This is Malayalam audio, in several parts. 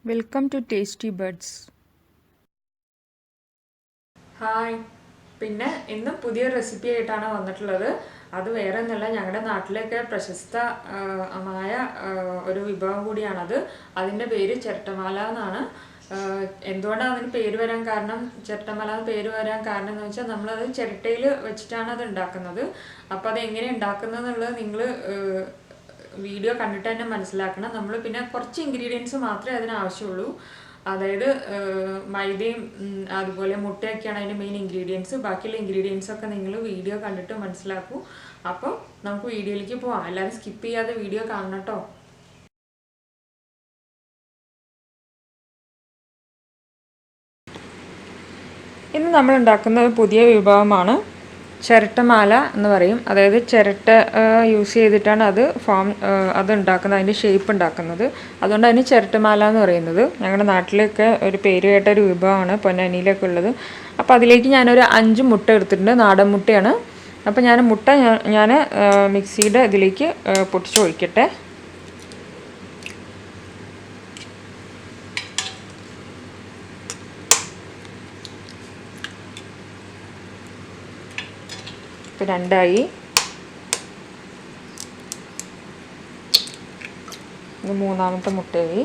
Welcome to Tasty Buds. Hi, പിന്നെ ഇന്ന് പുതിയ റെസിപ്പി ആയിട്ടാണ് വന്നിട്ടുള്ളത്. അത് വേറെ ഒന്നല്ല, ഞങ്ങളുടെ നാട്ടിലൊക്കെ പ്രശസ്തമായ ഒരു വിഭവം കൂടിയാണത്. അതിൻ്റെ പേര് ചിരട്ടമാല എന്നാണ്. എന്തുകൊണ്ടാണ് അതിന് പേര് വരാൻ കാരണം, ചിരട്ടമാല എന്ന് പേര് വരാൻ കാരണം എന്ന് വെച്ചാൽ നമ്മളത് ചിരട്ടയിൽ വെച്ചിട്ടാണ് അത് ഉണ്ടാക്കുന്നത്. അപ്പോൾ അത് എങ്ങനെ ഉണ്ടാക്കുന്നത് എന്നുള്ളത് നിങ്ങൾ വീഡിയോ കണ്ടിട്ട് തന്നെ മനസ്സിലാക്കണം. നമ്മൾ പിന്നെ കുറച്ച് ഇൻഗ്രീഡിയൻസ് മാത്രമേ അതിന് ആവശ്യമുള്ളൂ. അതായത് മൈദയും അതുപോലെ മുട്ടയൊക്കെയാണ് അതിൻ്റെ മെയിൻ ഇൻഗ്രീഡിയൻസ്. ബാക്കിയുള്ള ഇൻഗ്രീഡിയൻസ് ഒക്കെ നിങ്ങൾ വീഡിയോ കണ്ടിട്ട് മനസ്സിലാക്കൂ. അപ്പോൾ നമുക്ക് വീഡിയോയിലേക്ക് പോവാം. എല്ലാവരും സ്കിപ്പ് ചെയ്യാതെ വീഡിയോ കാണണം കേട്ടോ. ഇന്ന് നമ്മൾ ഉണ്ടാക്കുന്ന ഒരു പുതിയ വിഭവമാണ് ചിരട്ടമാല എന്ന് പറയും. അതായത് ചിരട്ട യൂസ് ചെയ്തിട്ടാണ് അത് ഉണ്ടാക്കുന്നത്, അതിൻ്റെ ഷേപ്പ് ഉണ്ടാക്കുന്നത്. അതുകൊണ്ട് അതിന് ചിരട്ടമാല എന്ന് പറയുന്നത്. ഞങ്ങളുടെ നാട്ടിലൊക്കെ ഒരു പേര് കേട്ട ഒരു വിഭവമാണ്, പൊന്നാനിയിലൊക്കെ ഉള്ളത്. അപ്പോൾ അതിലേക്ക് ഞാനൊരു 5 മുട്ട എടുത്തിട്ടുണ്ട്. നാടൻ മുട്ടയാണ്. അപ്പോൾ ഞാൻ മിക്സിയുടെ ഇതിലേക്ക് പൊട്ടിച്ച് ഒഴിക്കട്ടെ. ഇപ്പോൾ 2ആയി. ഇത് 3ാമത്തെ മുട്ടയായി.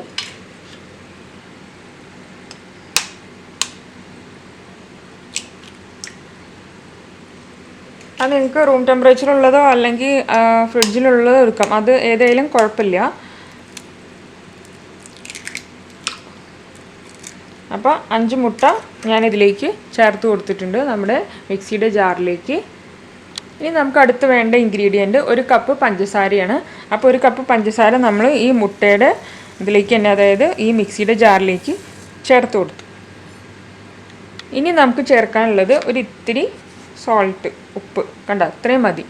അത് നിങ്ങൾക്ക് റൂം ടെമ്പറേച്ചറുള്ളതോ അല്ലെങ്കിൽ ഫ്രിഡ്ജിലുള്ളതോ എടുക്കാം. അത് ഏതായാലും കുഴപ്പമില്ല. അപ്പോൾ 5 മുട്ട ഞാനിതിലേക്ക് ചേർത്ത് കൊടുത്തിട്ടുണ്ട്, നമ്മുടെ മിക്സിയുടെ ജാറിലേക്ക്. ഇനി നമുക്ക് അടുത്ത് വേണ്ട ഇൻഗ്രീഡിയൻറ്റ് 1 കപ്പ് പഞ്ചസാരയാണ്. അപ്പോൾ 1 കപ്പ് പഞ്ചസാര നമ്മൾ ഈ മുട്ടയുടെ ഇതിലേക്ക് തന്നെ, അതായത് ഈ മിക്സിയുടെ ജാറിലേക്ക് ചേർത്ത് കൊടുത്തു. ഇനി നമുക്ക് ചേർക്കാനുള്ളത് ഒരു ഇത്തിരി സോൾട്ട്, ഉപ്പ്. കണ്ട, അത്രയും മതി.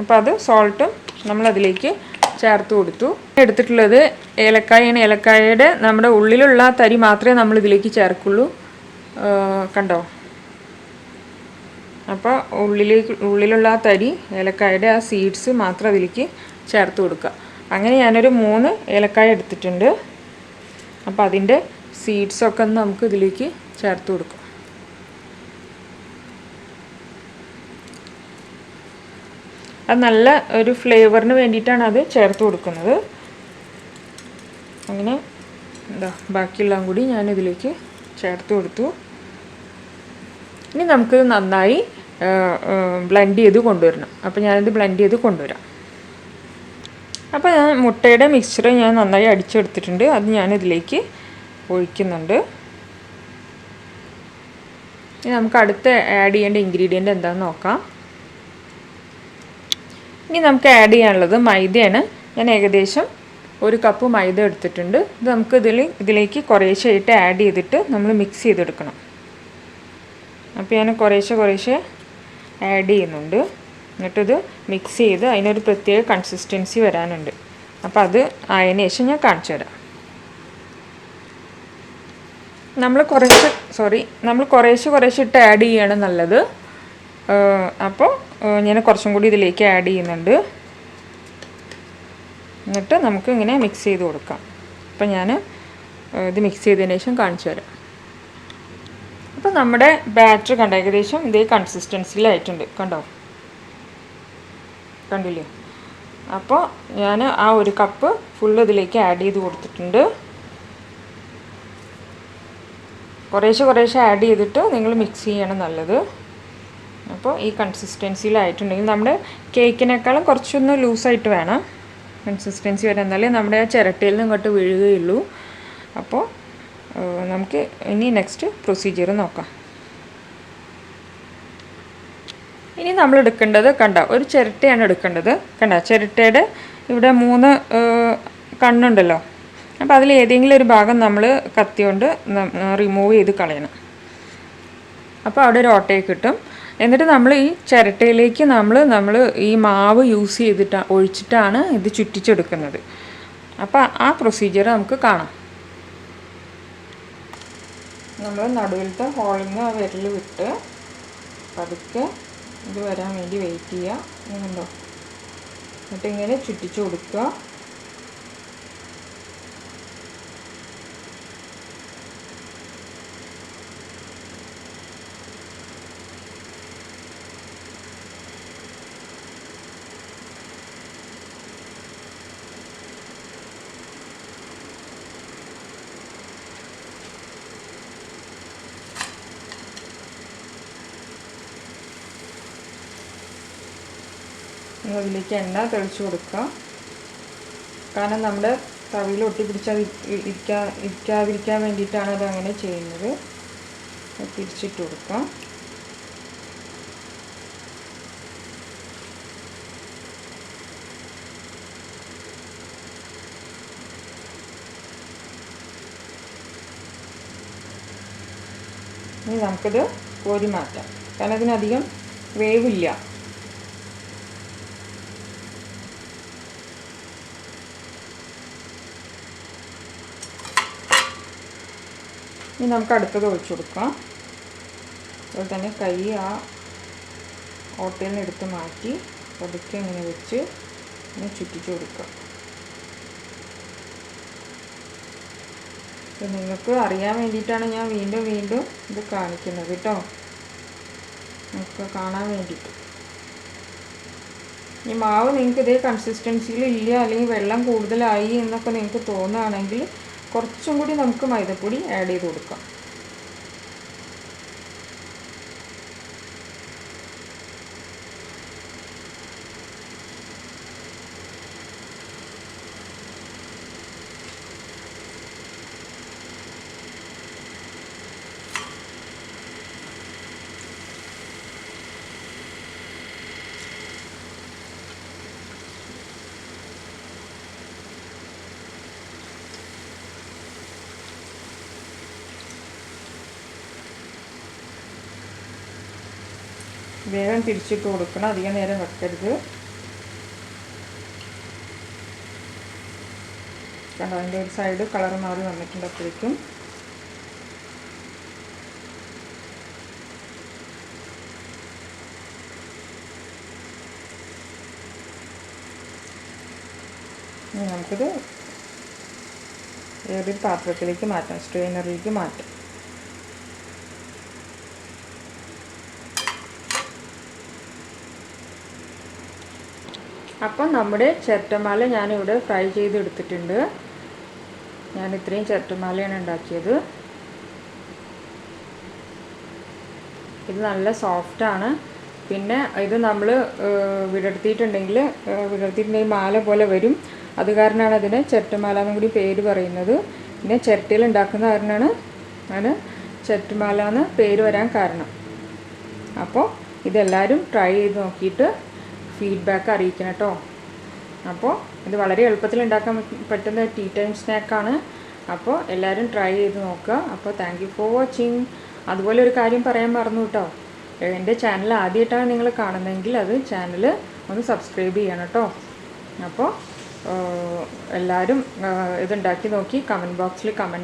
അപ്പോൾ അത് സോൾട്ടും നമ്മളതിലേക്ക് ചേർത്ത് കൊടുത്തു. എടുത്തിട്ടുള്ളത് ഏലക്കായാണ്. ഏലക്കായയുടെ നമ്മുടെ ഉള്ളിലുള്ള തരി മാത്രമേ നമ്മൾ ഇതിലേക്ക് ചേർക്കുള്ളൂ. കണ്ടോ? അപ്പോൾ ഉള്ളിലുള്ള ആ തരി, ഏലക്കായയുടെ ആ സീഡ്സ് മാത്രം അതിലേക്ക് ചേർത്ത് കൊടുക്കുക. അങ്ങനെ ഞാനൊരു 3 ഏലക്കായ എടുത്തിട്ടുണ്ട്. അപ്പോൾ അതിൻ്റെ സീഡ്സൊക്കെ ഒന്ന് നമുക്ക് ഇതിലേക്ക് ചേർത്ത് കൊടുക്കാം. അത് നല്ല ഒരു ഫ്ലേവറിന് വേണ്ടിയിട്ടാണ് അത് ചേർത്ത് കൊടുക്കുന്നത്. അങ്ങനെ ബാക്കിയെല്ലാം കൂടി ഞാനിതിലേക്ക് ചേർത്ത് കൊടുത്തു. ഇനി നമുക്കിത് നന്നായി ബ്ലെൻഡ് ചെയ്ത് കൊണ്ടുവരണം. അപ്പോൾ ഞാനിത് ബ്ലെൻഡ് ചെയ്ത് കൊണ്ടുവരാം. അപ്പോൾ ഞാൻ മുട്ടയുടെ മിക്സ്ചർ ഞാൻ നന്നായി അടിച്ചെടുത്തിട്ടുണ്ട്. അത് ഞാനിതിലേക്ക് ഒഴിക്കുന്നുണ്ട്. ഇനി നമുക്ക് അടുത്ത് ആഡ് ചെയ്യേണ്ട ഇൻഗ്രീഡിയൻറ്റ് എന്താണെന്ന് നോക്കാം. ഇനി നമുക്ക് ആഡ് ചെയ്യാനുള്ളത് മൈദയാണ്. ഞാൻ ഏകദേശം 1 കപ്പ് മൈദ എടുത്തിട്ടുണ്ട്. ഇത് നമുക്ക് ഇതിലേക്ക് കുറേശ്ശെയായിട്ട് ആഡ് ചെയ്തിട്ട് നമ്മൾ മിക്സ് ചെയ്തെടുക്കണം. അപ്പോൾ ഞാൻ കുറേശ്ശെ ആഡ് ചെയ്യുന്നുണ്ട്. എന്നിട്ടിത് മിക്സ് ചെയ്ത് അതിനൊരു പ്രത്യേക കൺസിസ്റ്റൻസി വരാനുണ്ട്. അപ്പോൾ അത് ആയതിനു ശേഷം ഞാൻ കാണിച്ചു തരാം. നമ്മൾ കുറേശ്ശെ ഇട്ട് ആഡ് ചെയ്യാണ് നല്ലത്. അപ്പോൾ ഞാൻ കുറച്ചും കൂടി ഇതിലേക്ക് ആഡ് ചെയ്യുന്നുണ്ട്. എന്നിട്ട് നമുക്ക് ഇങ്ങനെ മിക്സ് ചെയ്ത് കൊടുക്കാം. അപ്പോൾ ഞാൻ ഇത് മിക്സ് ചെയ്തതിന് ശേഷം കാണിച്ചു തരാം. അപ്പോൾ നമ്മുടെ ബാറ്റർ കണ്ട ഏകദേശം ഇതേ കൺസിസ്റ്റൻസിയിലായിട്ടുണ്ട്. കണ്ടില്ലേ? അപ്പോൾ ഞാൻ ആ 1 കപ്പ് ഫുള്ള് ഇതിലേക്ക് ആഡ് ചെയ്ത് കൊടുത്തിട്ടുണ്ട്. കുറേശ്ശെ ആഡ് ചെയ്തിട്ട് നിങ്ങൾ മിക്സ് ചെയ്യണം നല്ലത്. അപ്പോൾ ഈ കൺസിസ്റ്റൻസിയിലായിട്ടുണ്ടെങ്കിൽ നമ്മുടെ കേക്കിനേക്കാളും കുറച്ചൊന്ന് ലൂസായിട്ട് വേണം കൺസിസ്റ്റൻസി വരാൻ, എന്നാലേ നമ്മുടെ ആ ചിരട്ടയിൽ നിന്ന് ഇങ്ങോട്ട് വീഴുകയുള്ളൂ. അപ്പോൾ നമുക്ക് ഇനി നെക്സ്റ്റ് പ്രൊസീജിയർ നോക്കാം. ഇനി നമ്മൾ എടുക്കേണ്ടത് ഒരു ചിരട്ടയാണ് എടുക്കേണ്ടത്. ചിരട്ടയുടെ ഇവിടെ 3 കണ്ണുണ്ടല്ലോ. അപ്പോൾ അതിൽ ഏതെങ്കിലും ഒരു ഭാഗം നമ്മൾ കത്തി കൊണ്ട് റിമൂവ് ചെയ്ത് കളയണം. അപ്പോൾ അവിടെ ഒരു ഓട്ടയൊക്കെ കിട്ടും. എന്നിട്ട് നമ്മൾ ഈ ചിരട്ടയിലേക്ക് നമ്മൾ ഈ മാവ് ഒഴിച്ചിട്ടാണ് ഇത് ചുറ്റിച്ചെടുക്കുന്നത്. അപ്പോൾ ആ പ്രൊസീജിയർ നമുക്ക് കാണാം. നമ്മൾ നടുവിലത്തെ ഹോളിൽ നിന്ന് ആ വിരൽ വിട്ട് പതുക്കെ ഇത് വരാൻ വേണ്ടി വെയിറ്റ് ചെയ്യുക. ഇങ്ങനെയുണ്ടോ? എന്നിട്ട് ഇങ്ങനെ ചുറ്റിച്ച് കൊടുക്കുക. അതിലേക്ക് എണ്ണ തെളിച്ച് കൊടുക്കുക. കാരണം നമ്മുടെ തവിയിൽ ഇരിക്കാതിരിക്കാൻ വേണ്ടിയിട്ടാണ് അത് അങ്ങനെ ചെയ്യുന്നത്. തിരിച്ചിട്ട് കൊടുക്കാം. ഇനി നമുക്കിത് കോരി മാറ്റാം, കാരണം ഇതിനധികം വേവില്ല. ഇനി നമുക്ക് അടുത്തത് ഒഴിച്ചു കൊടുക്കാം. അതുപോലെ തന്നെ കൈ ആ ഓട്ടയിൽ നിന്ന് എടുത്ത് മാറ്റി പതുക്കെ ഇങ്ങനെ വെച്ച് ഇങ്ങനെ ചുറ്റിച്ച് കൊടുക്കുക. നിങ്ങൾക്ക് അറിയാൻ വേണ്ടിയിട്ടാണ് ഞാൻ വീണ്ടും ഇത് കാണിക്കുന്നത് കേട്ടോ, നമുക്ക് കാണാൻ വേണ്ടിയിട്ട്. ഈ മാവ് നിങ്ങൾക്ക് ഇതേ കൺസിസ്റ്റൻസിയിൽ ഇല്ല, അല്ലെങ്കിൽ വെള്ളം കൂടുതലായി എന്നൊക്കെ നിങ്ങൾക്ക് തോന്നുകയാണെങ്കിൽ കുറച്ചും കൂടി നമുക്ക് മൈദപ്പൊടി ആഡ് ചെയ്ത് കൊടുക്കാം. വേഗം തിരിച്ചിട്ട് കൊടുക്കണം, അധികം നേരം വെക്കരുത്. കണ്ടോ, അതിൻ്റെ ഒരു സൈഡ് കളർ മാറി വന്നിട്ടുണ്ട്. അപ്പോഴേക്കും നമുക്കിത് ഏതൊരു പാത്രത്തിലേക്ക് മാറ്റാം, സ്ട്രെയിനറിലേക്ക് മാറ്റാം. അപ്പം നമ്മുടെ ചിരട്ടമാല ഞാനിവിടെ ഫ്രൈ ചെയ്തെടുത്തിട്ടുണ്ട്. ഞാൻ ഇത്രയും ചിരട്ടമാലയാണ് ഉണ്ടാക്കിയത്. ഇത് നല്ല സോഫ്റ്റാണ്. പിന്നെ ഇത് നമ്മൾ വിടർത്തിയിട്ടുണ്ടെങ്കിൽ മാല പോലെ വരും. അത് കാരണമാണ് അതിന് ചിരട്ടമാല എന്നും കൂടി പേര് പറയുന്നത്. പിന്നെ ചിരട്ടയിൽ ഉണ്ടാക്കുന്ന കാരണമാണ് അതിന് ചിരട്ടമാല എന്ന് പേര് വരാൻ കാരണം. അപ്പോൾ ഇതെല്ലാവരും ട്രൈ ചെയ്ത് നോക്കിയിട്ട് ഫീഡ്ബാക്ക് അറിയിക്കണം കേട്ടോ. അപ്പോൾ ഇത് വളരെ എളുപ്പത്തിൽ ഉണ്ടാക്കാൻ പറ്റുന്ന ടീ ടൈം സ്നാക്കാണ്. അപ്പോൾ എല്ലാവരും ട്രൈ ചെയ്ത് നോക്കുക. അപ്പോൾ താങ്ക് യു ഫോർ വാച്ചിങ്. അതുപോലെ ഒരു കാര്യം പറയാൻ മറന്നു കേട്ടോ, എൻ്റെ ചാനൽ ആദ്യമായിട്ടാണ് നിങ്ങൾ കാണുന്നതെങ്കിൽ അത് ചാനൽ ഒന്ന് സബ്സ്ക്രൈബ് ചെയ്യണം കേട്ടോ. അപ്പോൾ എല്ലാവരും ഇതുണ്ടാക്കി നോക്കി കമൻറ്റ് ബോക്സിൽ കമൻറ്റ്